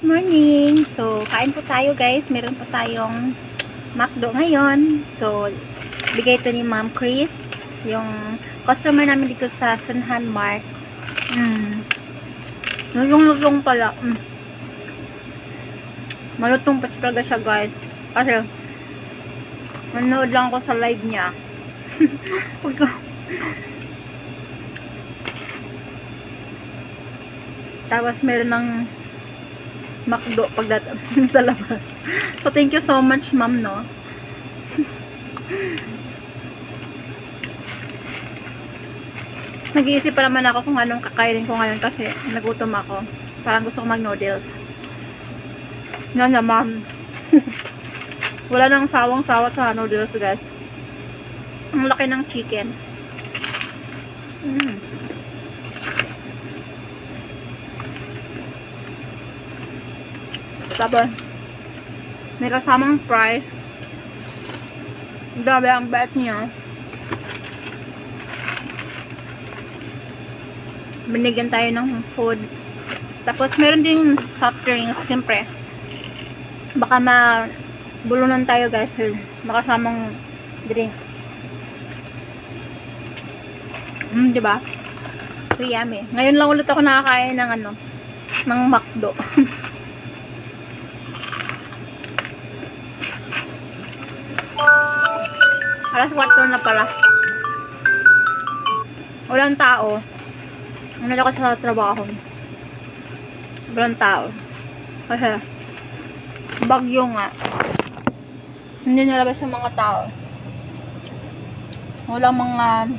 Morning! So, kain po tayo guys. Meron po tayong McDo ngayon. So, bigay ito ni Ma'am Chris. Yung customer namin dito sa Sunhan Mart. Lutong-lutong pala. Malutong pa talaga siya guys. Kasi, manood lang ako sa live niya. Tapos meron ng McDo pagdating sa labas. So, thank you so much, ma'am, no? Nag-iisip pa naman ako kung anong kakainin ko ngayon kasi nagutom ako. Parang gusto ko mag-noodles. Yan naman. Wala nang sawang-sawa sa noodles, guys. Ang laki ng chicken. Tapos, may kasamang price. Grabe ang bait niya. Binigyan tayo ng food. Tapos, meron din soft drinks, siyempre. Baka mabulunan tayo guys. Makasamang drinks. Diba? So, yummy. Ngayon lang ulit ako nakakain ng ng McDo. Alas 4 na pala. Walang tao. Ano ako sa trabaho. Walang tao. Kasi bagyo nga. Hindi nalabas yung mga tao. Walang mga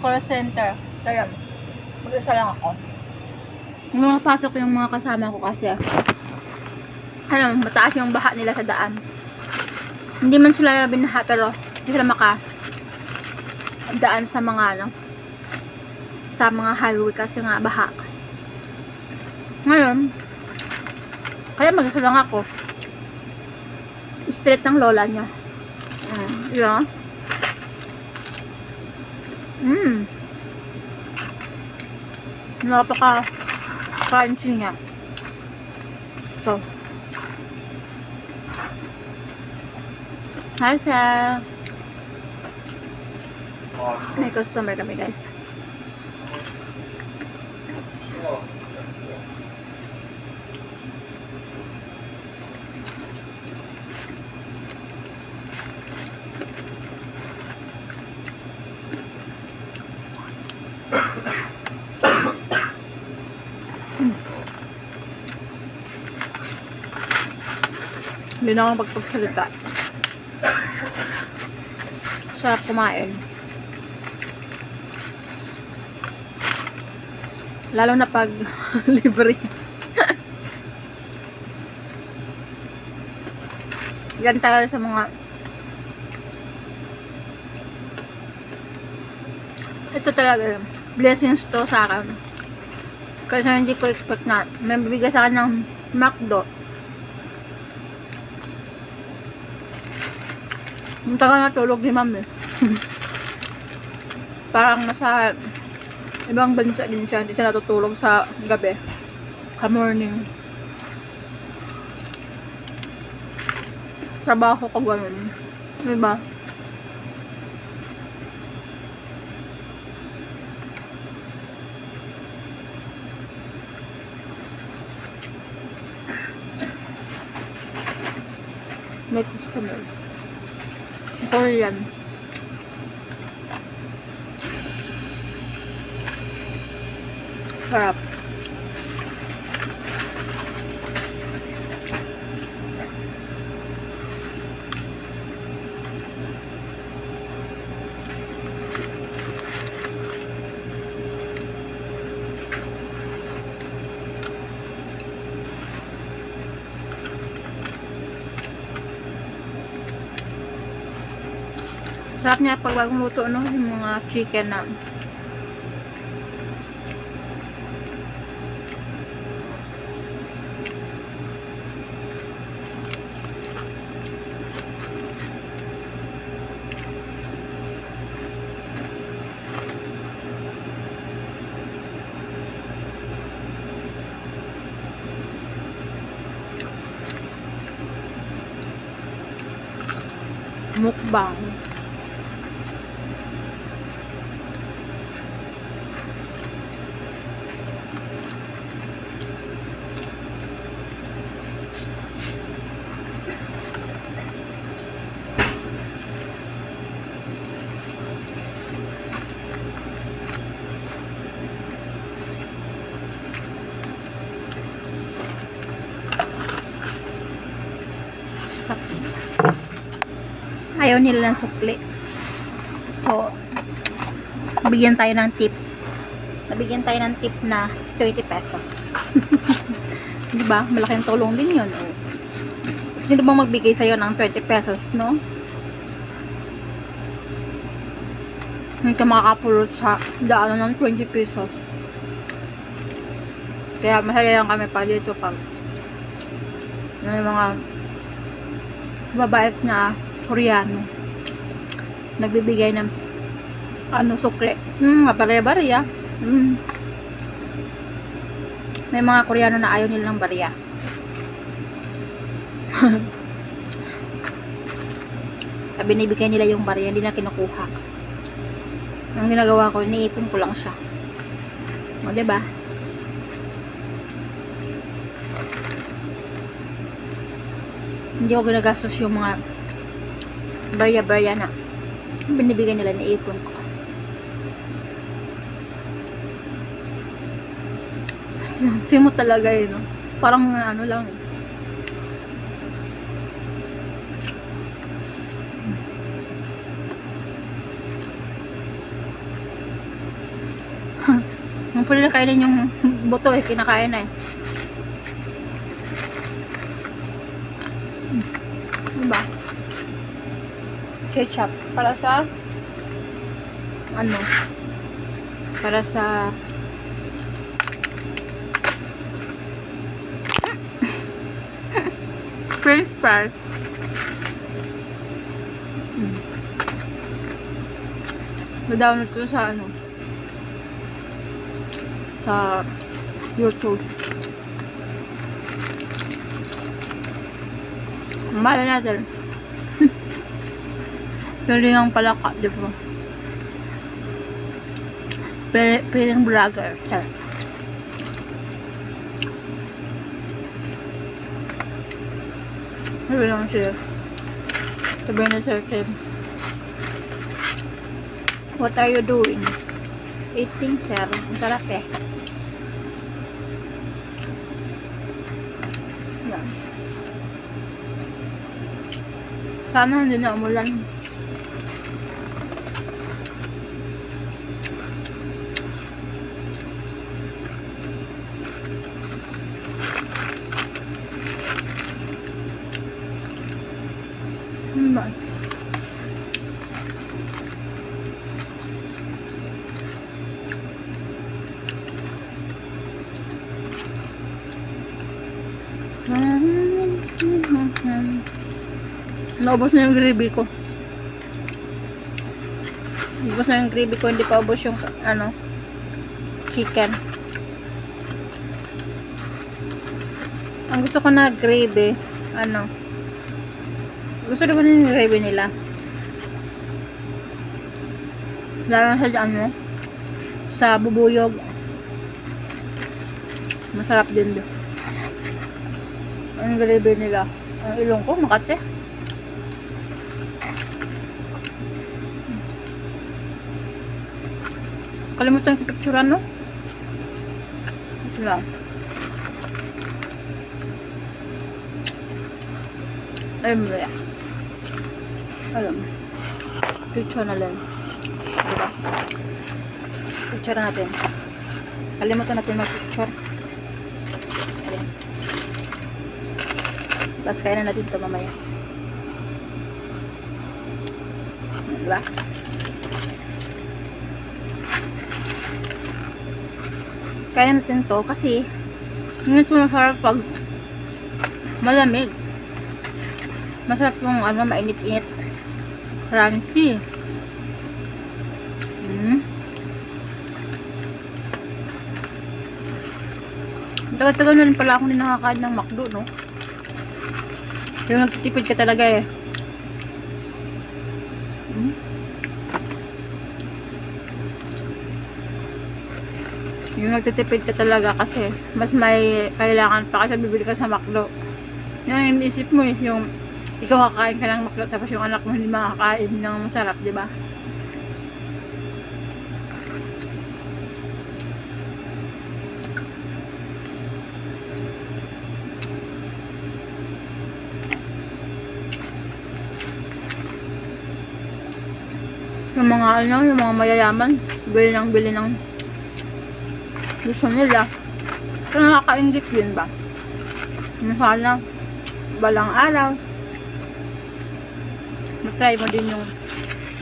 call center. Kaya mag-isa lang ako. Pasok yung mga kasama ko kasi mataas yung baha nila sa daan. Hindi man sila binaha pero hindi sila daan sa mga sa mga highway kasi nga baha. Ngayon kaya mag-isa lang ako. Street ng lola niya. Yeah. Napaka-crunchy niya. So, hi sir. May customer kami guys. Hindi na ako magpagsalita. Sarap kumain. Lalo na pag libre. Yan talaga sa mga ito talaga blessings to sa akin. Kasi hindi ko expect na may bibigay sa akin ng McDo. Munta ka natulog ni ma'am eh. Parang nasa ibang bansa din siya. Hindi siya natutulog sa gabi. Sa morning. Trabaho ko ganun. Diba? May customer. Korean. Sarap. Sarap niya pag bagong luto, yung mga chicken na Mukbang. Ayaw nila ng sukli. So, bigyan tayo ng tip. Nabigyan tayo ng tip na 30 pesos. Diba? Malaking tulong din yun. Oh. Sino bang magbigay sa'yo ng 30 pesos, no? Hindi ka makakapulot sa daanan ng 20 pesos. Kaya masaya lang kami pa dito pag may mga babait na Koreano nagbibigay ng sukli. Barya-barya. May mga Koreano na ayaw nila ng barya. Binibigay nila yung barya, hindi na kinukuha. Ang ginagawa ko, iniipon ko lang siya. O, diba? Hindi ko ginagastos yung mga barya-barya na binibigay nila, iniipon ko. Simot talaga yun, no? Parang ano lang. Ang pwede na kainin yung buto kinakain na Diba? Ketchup. Para sa para sa French fries. Na-download ko sa sa YouTube. Mahal natin. Pwede ng palaka, di ba? Pwede ng vlogger. Sabi lang siya. Sabi na sir Kim, what are you doing? Eating, sir. Ang sarap Yan. Sana hindi na umulan. Naubos na yung gravy ko. Naubos na yung gravy ko, hindi pa ubos yung chicken. Ang gusto ko na gravy, gusto ko na yung gravy nila. Lalo sa sa bubuyog. Masarap din doon. Ang gravy nila. Ang ilong ko, makate. Kalimutan ko picturean, no? Ito lang. Ayun mo yan. Alam. Picture na lang. Diba? Picture natin. Kalimutan natin mag-picture. Ayan. Tapos kaya na natin ito mamaya. Diba? Kaya natin to kasi hindi ito masarap pag malamig. Masarap yung mainit-init. Crunchy. Tagal-tagal na rin pala akong hindi nakakain ng McDo, no? Yung nagtitipid ka talaga Hmm? Yung nagtitipid ka talaga kasi mas may kailangan pa kasi bibili ka sa McDo. Yung inisip mo yung ikaw kakain ka ng McDo tapos yung anak mo hindi makakain ng masarap, di ba? Yung mga mayayaman, bili ng gusto nila. Pero nakakaingit yun ba? Sana, balang araw, matry mo din yung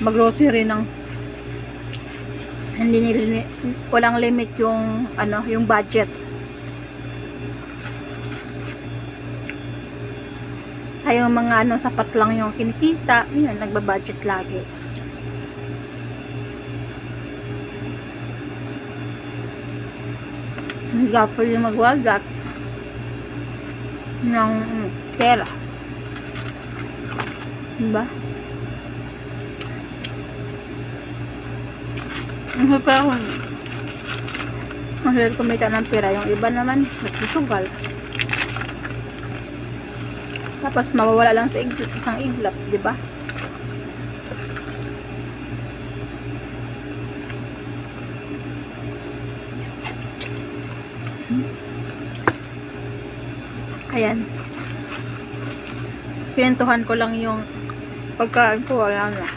mag-grocery ng walang limit yung yung budget. Kaya yung mga sapat lang yung kinikita, yun, nagba-budget lagi. Dapat yung magwagas ng pera. Diba? Ang hirap kumita ng pera. Yung iba naman, nagsusugal. Tapos mawawala lang sa isang iglap, diba? Ayan. Pinentuhan ko lang yung pagkain ko. Wala na.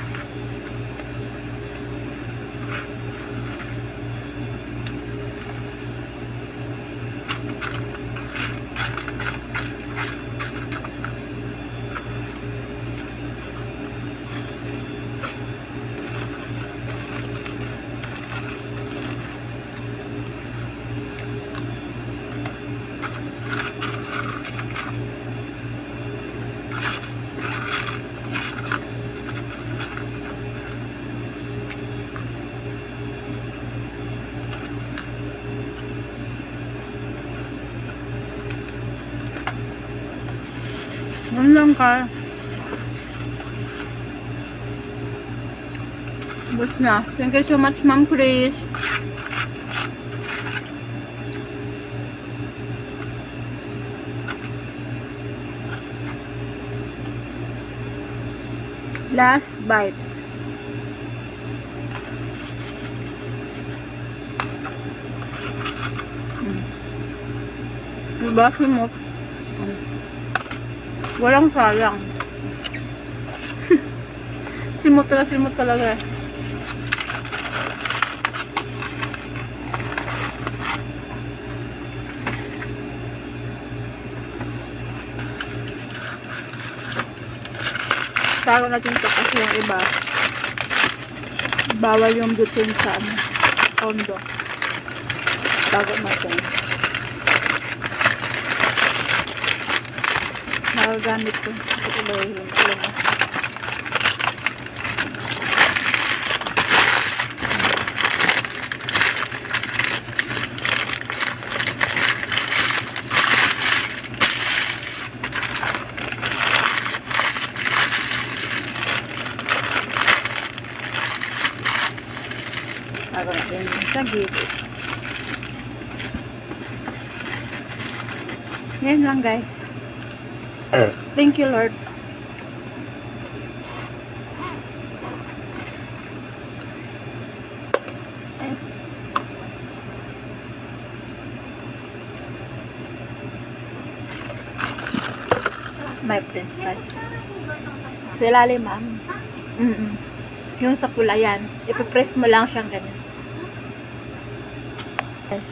Yun lang ka. Bus na. Thank you so much, Ma'am Chris. Last bite. Diba? Simot. Walang sayang. Simot talaga. Tago natin ito kasi yung iba bawal yung butane sa kondo. Tago natin. Nagagamit ko. Ito ba yung tago natin sa gilid. Yan lang guys. Thank you, Lord. My princess. Sa ilalim, ma'am. Yung sa pula yan. Ipipress mo lang siyang ganyan. Yes.